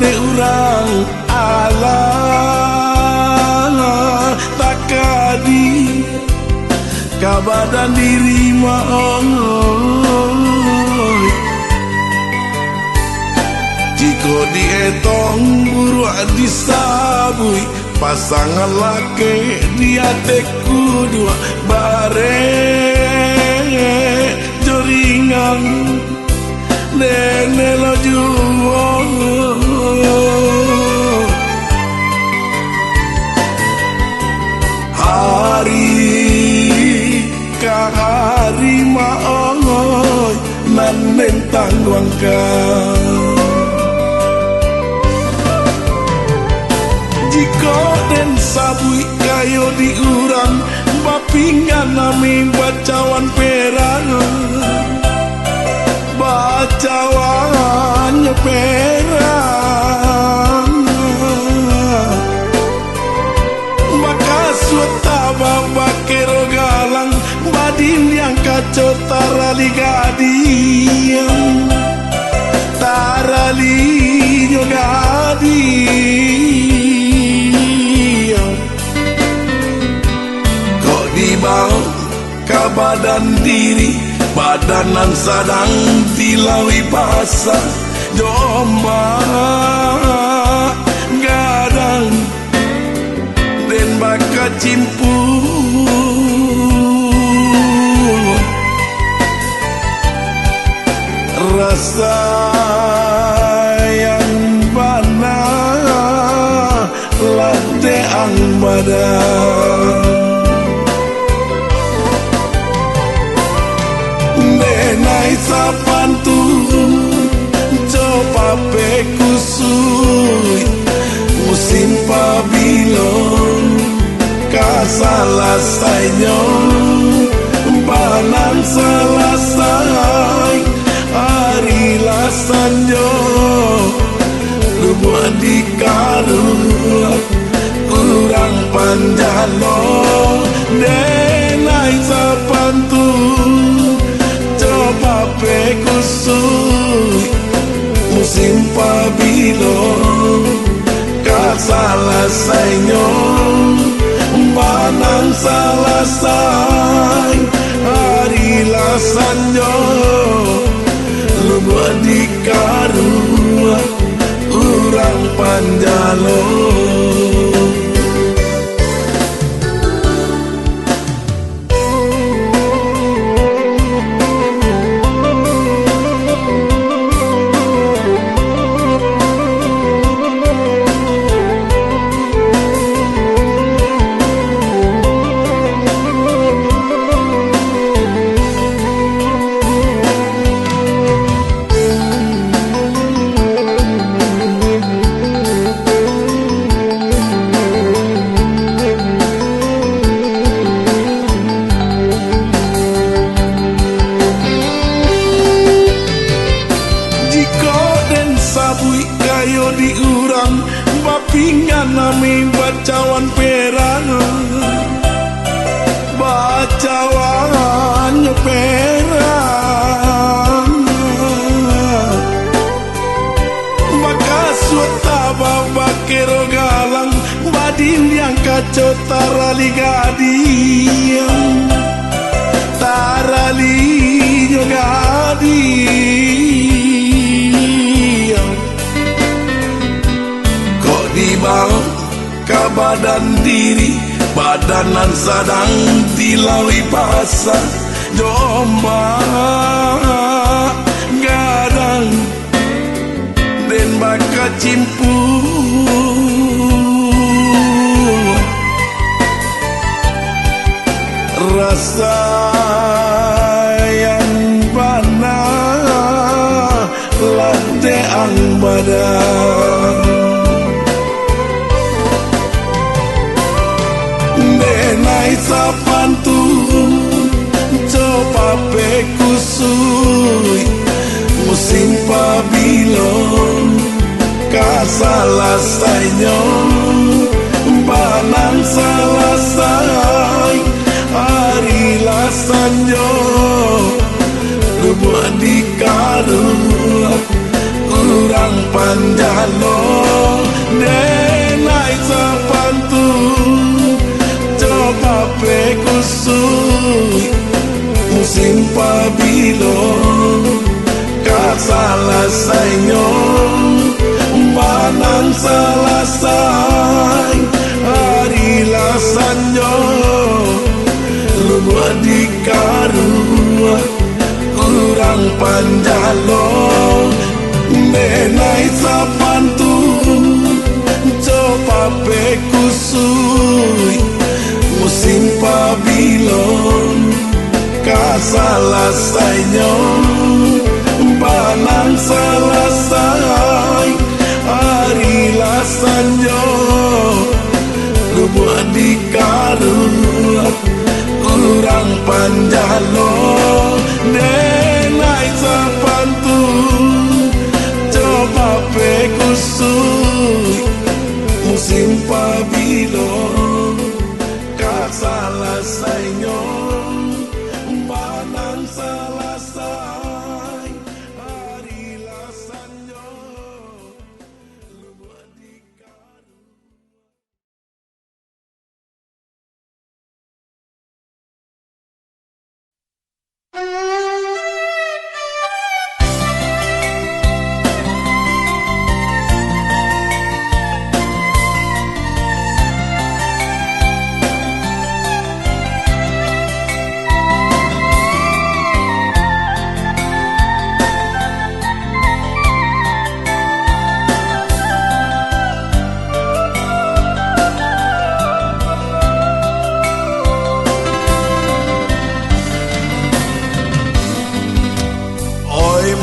de urang ala takadi kabadan diri maong jiko dietong buruak disabui pasangan laki dia teku dua bare joringan nene lo juo hari ka hari maongoy nan mentang duangkan jiko den sabui kayo diurang bapingan nami bacawan perang bacawan perang maka suataba bakero galang badin yang kacau tarali gading tarali gading kok dibawa ke badan diri badanan sadang dilawi basah domba gadang den baka cimpu rasa yang bana lateang badan denai sapantu coba pekusui musim pabilon kasalasainya banan salasai hari lasanjo lupa dikarut kurang panjalo denai sapantu coba pekusui musim pabilon kasalasainya banang salasai hari lasanjo lupa dikarua urang panjalo kayo diurang bapingan nami bacawan perang bacawan perang maka suataba bakero galang badin yang kacau tarali gading tarali gading dibawa ke badan diri badanan sadang dilawi basah domba gadang den baka cimpu rasa yang bana lanteang badan denai sapantu coba pekusui musim pabilon kasalasainya banan salasai hari lasanjo lupa dikarua urang panjalo Panang selesai hari lasanyo Lubuh di karua kurang panjalo Menai sapantu coba pekusui musim Babilon kasalah sainyo Panang selesai hari lasanyo Lubuh di karua kurang panjalo Denai sapantu coba pekusui musim Babilon kasalah sainyo Panang selesai hari lasanyo Lubuh di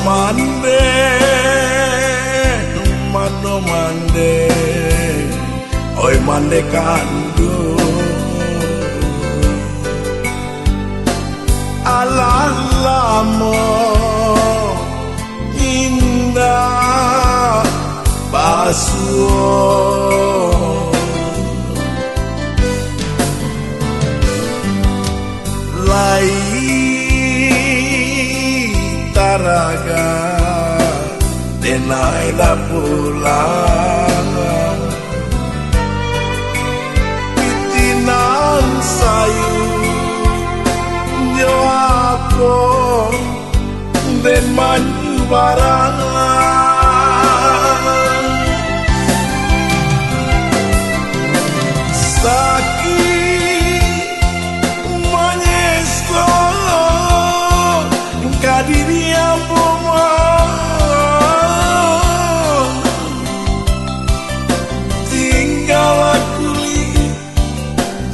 mande mano mande oi mande kandu alah lamo indah basuo lai taraga denai la pulang pitinan sayu nyapo den manyu barang sakit menyesko kadiri amboma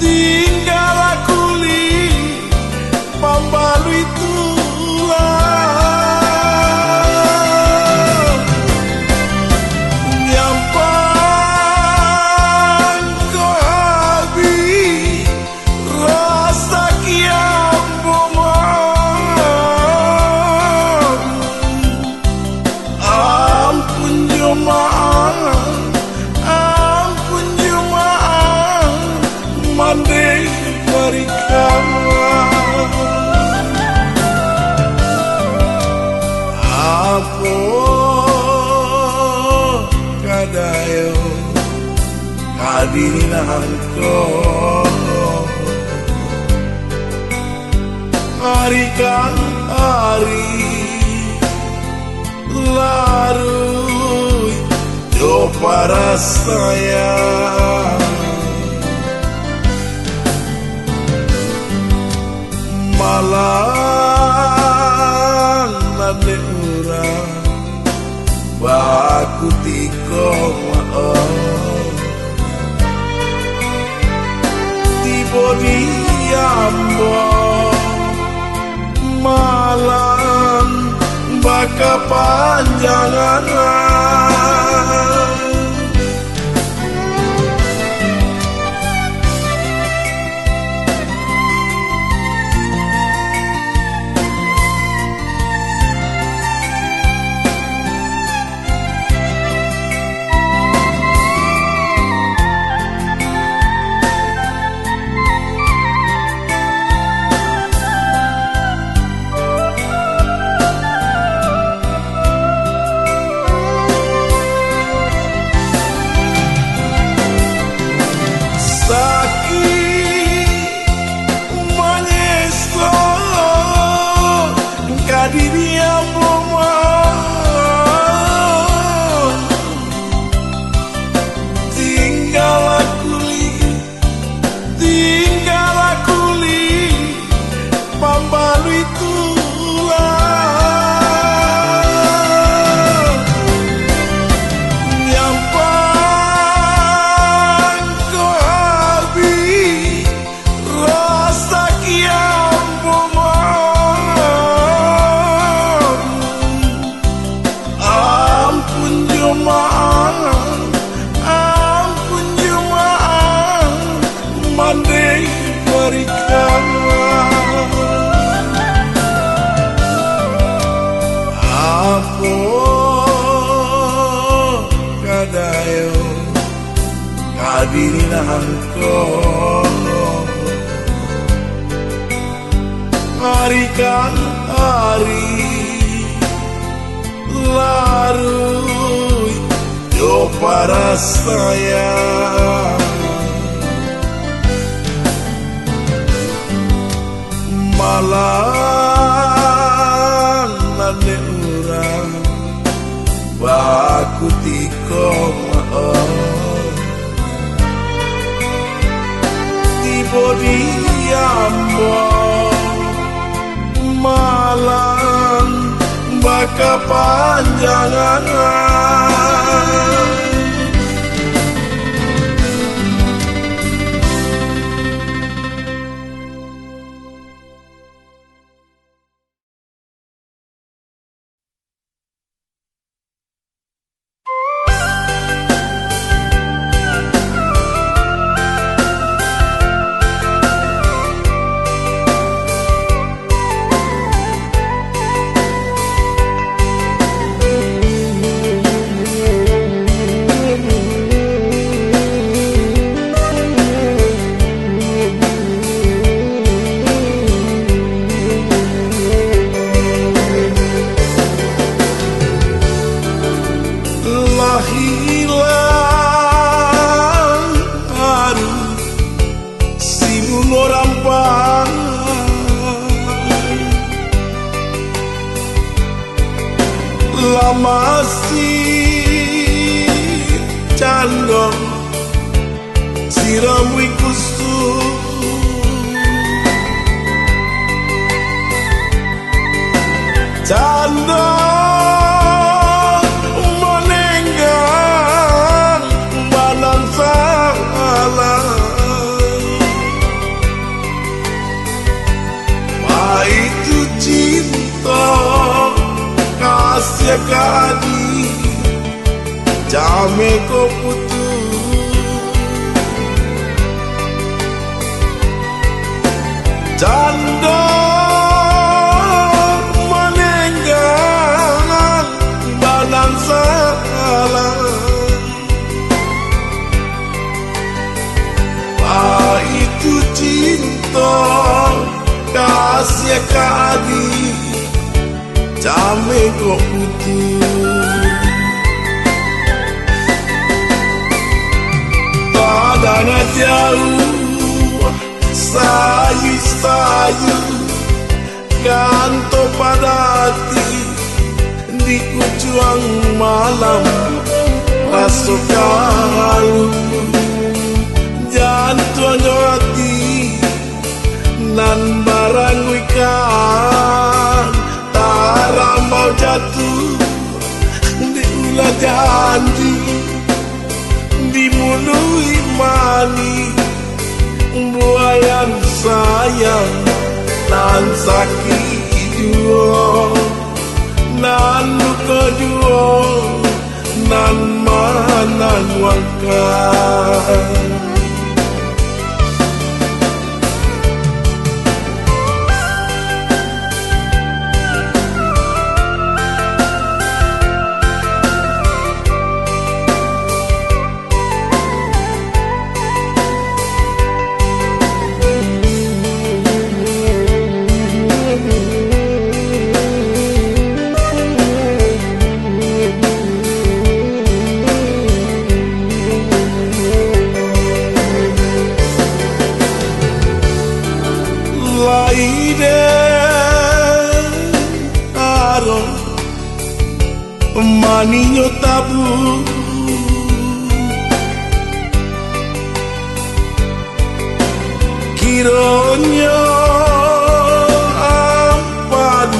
tinggal aku li pambalui tulang nyampang ko habi rasa kiamboma ampun jemaah mande mereka apa kadayo kadirinanko hari kan hari larui yo para saya malang nade urang baku tiko tibo diambo malang baka panjangan kayo kadinangko hari kan hari larut yo para saya malang nane urang baku tiko tiba diambo malang baka panjangan masih candong siram wikustu candong menenggang banan salah itu cinta kasih kadi jame ko putu janda menenggang banan salah itu cinta kasih kadi jame ko putu padana jauh sayu-sayu ganto padati di kucuang malam rasokalu jantung hati nan barang wikan tarambau jatuh di ulah janji dimului mani buayan sayang nan sakit duo nan luka duo nan manan wangkan maninyo tabu kironyo ampan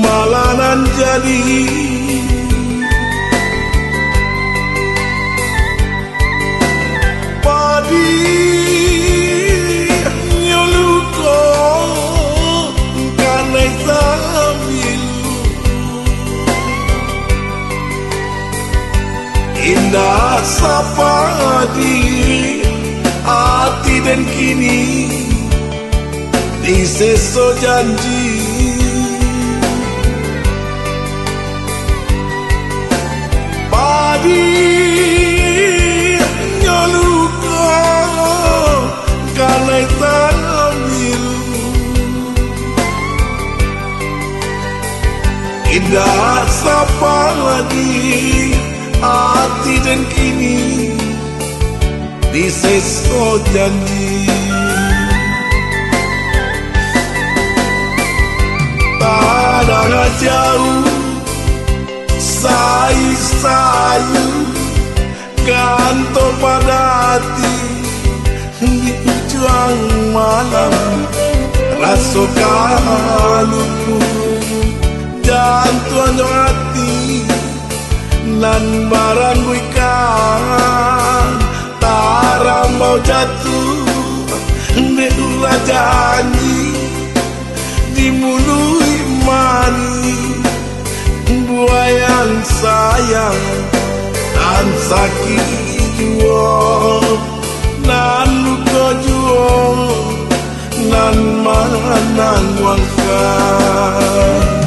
malanan jadi padi nyoluko kanai sambil indah sapadi hati dan kini diseso janji padi di nyoluko kalai tamil indah sapa di hati dan kini di seso janji tanah jauh sayu gantung pada hati di ujung malam rasakan lupu jantung hati nan barang ikan tarang mau jatuh nedula janji dimului mani buayan sayang dan sakit juo nan luka juo nan manang wangkan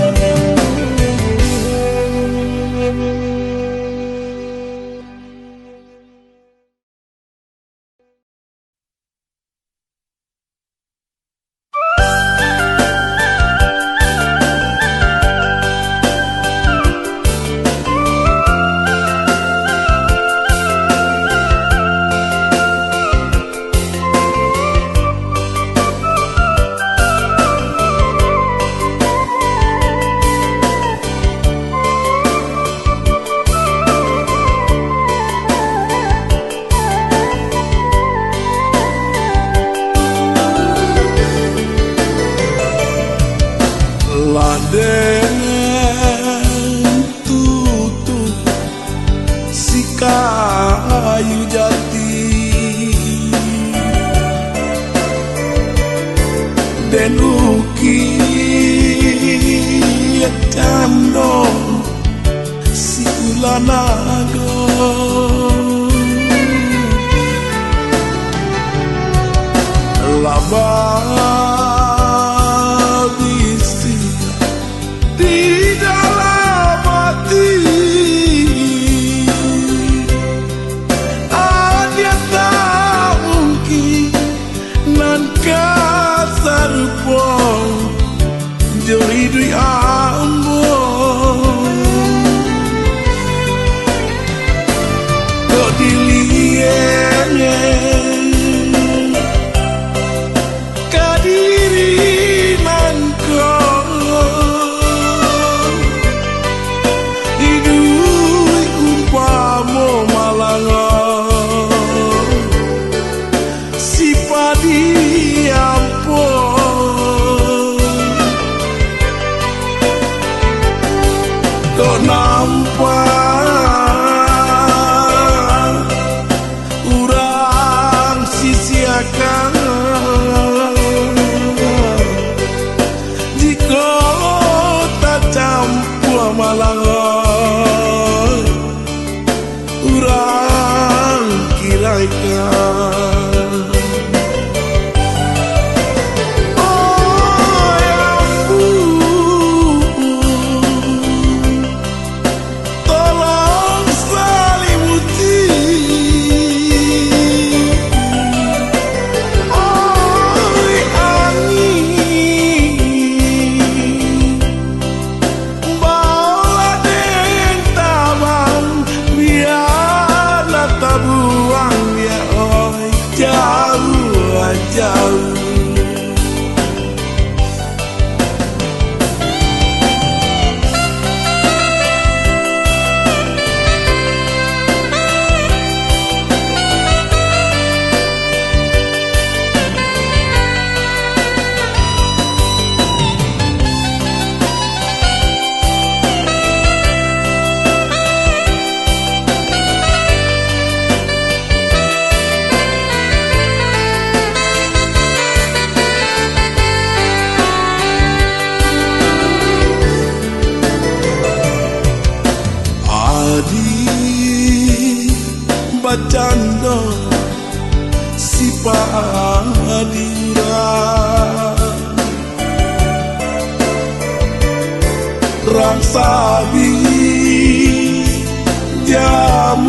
kayu jati dan uki candong si ulanago labah bisi di dalam hati Joridui ambo kok diliene kadiri nangko hidui umpamo malango si padi ampun kau nampak urang sisiakan jika tak campur malangan urang kiraikan jauh bacando si padira rang sabi jam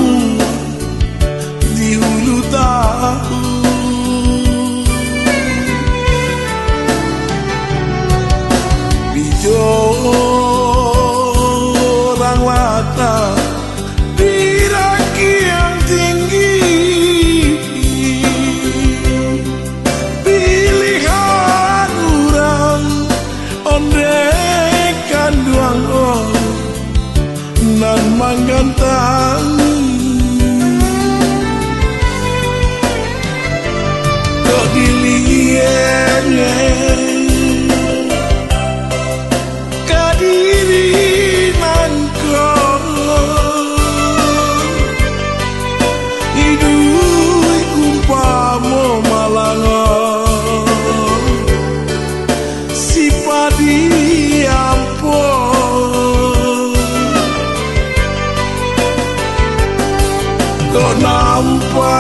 kok nampak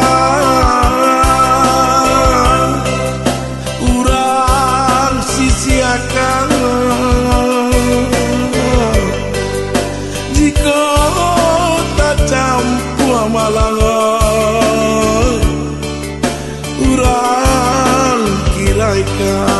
urang sisiakan jika tak campur malangan urang kiraikan.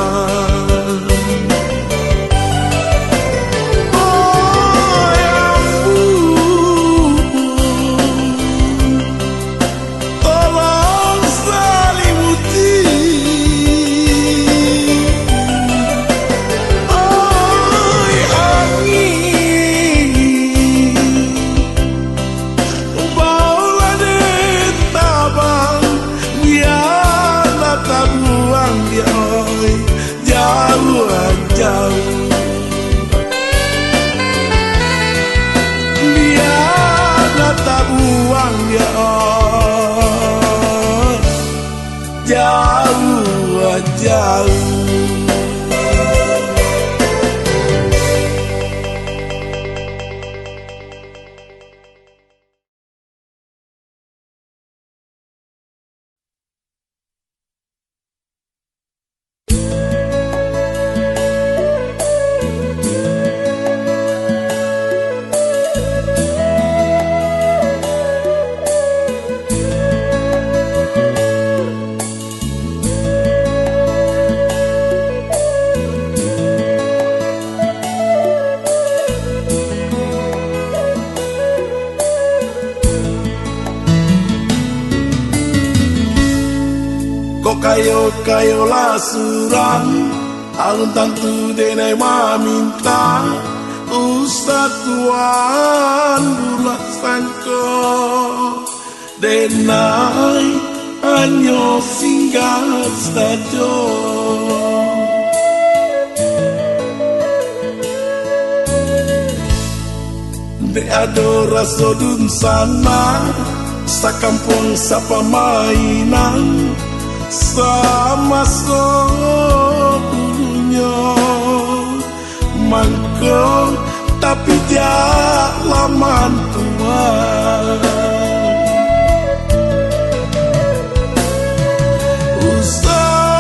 Jauh kayo lasuran alun tantu denai maminta Ustaz Tuan bulat sangko denai anyo singgah sajo de adora sodun sana sakampung sapa mainan sama dulunya mangko tapi dia laman Tuhan usah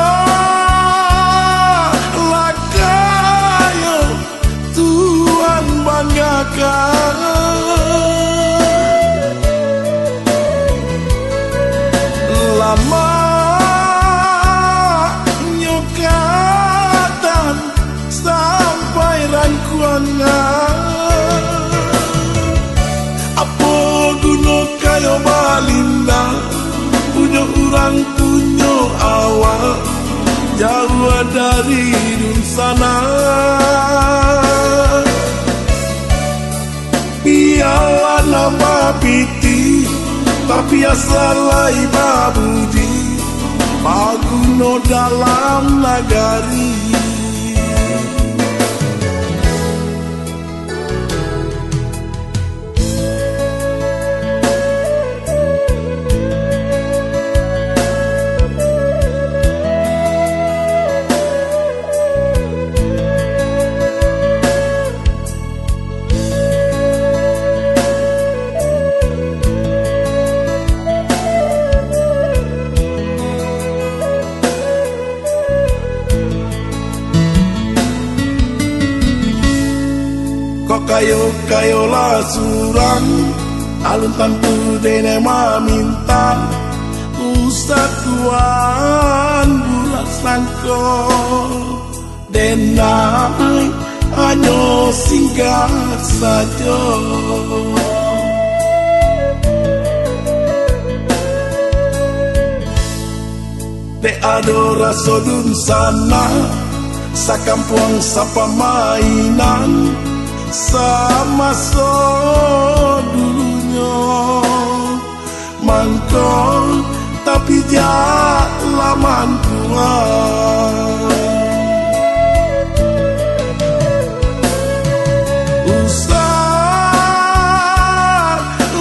lakayo Tuhan banggakan lama apa guna kayo balinda punya orang punya awak jauh dari dun sana biarlah nama piti tapi asalai babudi paguno dalam nagari. Kayo lasuran alun tantu dene maminta Ustaz Tuan bulat sangko denai anyo singgah sajo de adora sodun sana sakampung sapa mainan sama dulunya mangkong tapi dia laman Tuhan usah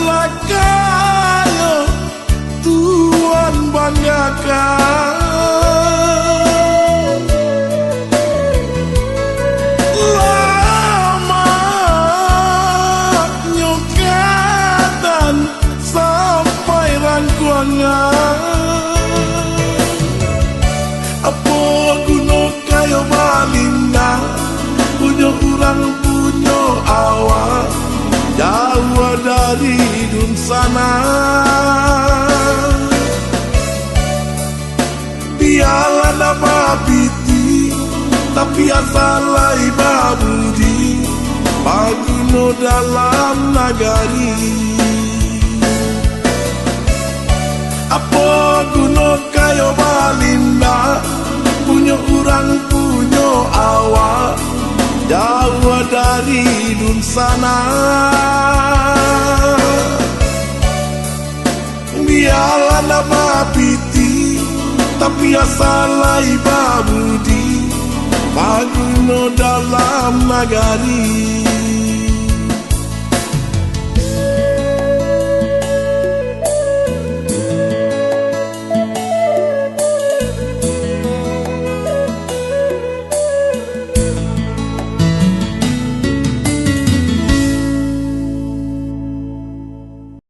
lakayo Tuhan banggakan banyak. Apa guna kayo balinda, punya orang punya awak, jauh dari dun sana. Biarlah nama piti, tapi asalai babudi, paguno dalam nagari. Apa guna kayo balinda, punya orang punya awak, jauh dari dun sana. Biarlah nama piti, tapi asalai babudi, paguno dalam nagari.